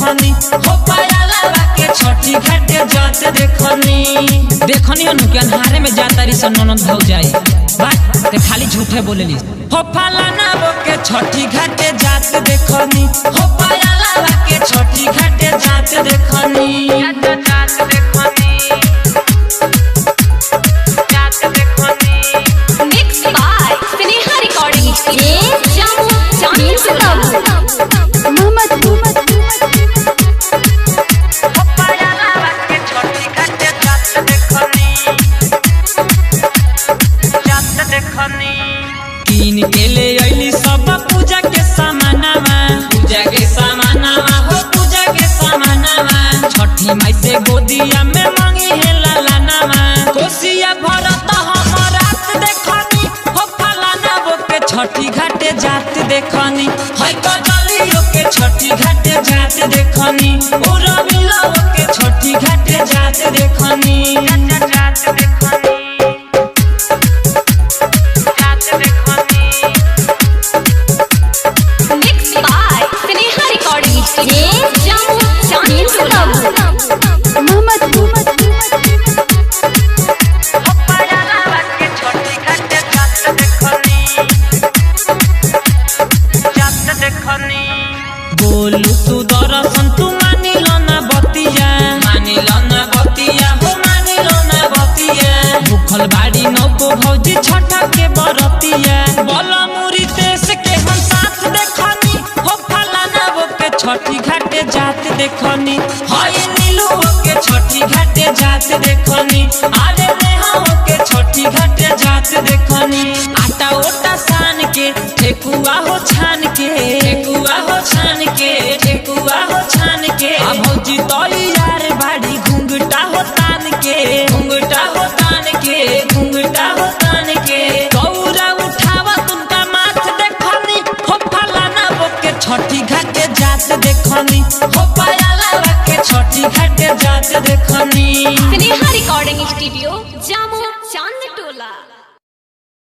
देखनी हो पायाला के छठी घाटे जात देखनी अनु के अन्हारे में जाता री सन ननद भौ जाई बात ते खाली झूठे बोलेली हो फलाना वो के छठी घाटे जात देखनी हो पायाला के छठी घाटे जात देखनी Mixed by Sneha Recording Studio, Jammu, Jammu, तीन के ले आईली सब पूजा के सामानावा हो पूजा के सामानावा छठी माई से गोदिया में मांगी है लालानावा कोसिया भरत हम रात देखनी हो फलाना वो के छठी घाटे जात देखनी है कजलियो के छठी घाटे जात देखनी ओ रविला वो के छठी घाटे जात देखनी Mixed by Sneha Recording Studio, Jammu, बोलू तू दर्शन तू मानिल ना बतिया भूखल बाड़ी नौको भौजी छठा के बरतिया बोला मुरी देश के हम साथ देखनी हो फलाना वो के छठी घाटे जात देखनी हाय नीलू वो के छठी घाटे जात देखनी अरे नेहा वो के छठी घाटे जात देखनी आटा ओटा सान के ठेकुआ हो छान के आ भौजी तोई यार बाड़ी घुंघटा हो तान के गौरा उठावा तुमका माथ देखनी हो फलाना वो के छठी घाटे जात देखनी हो पायाला के छठी घाटे जात देखनी Sneha Recording Studio, Jammu, Chandtola.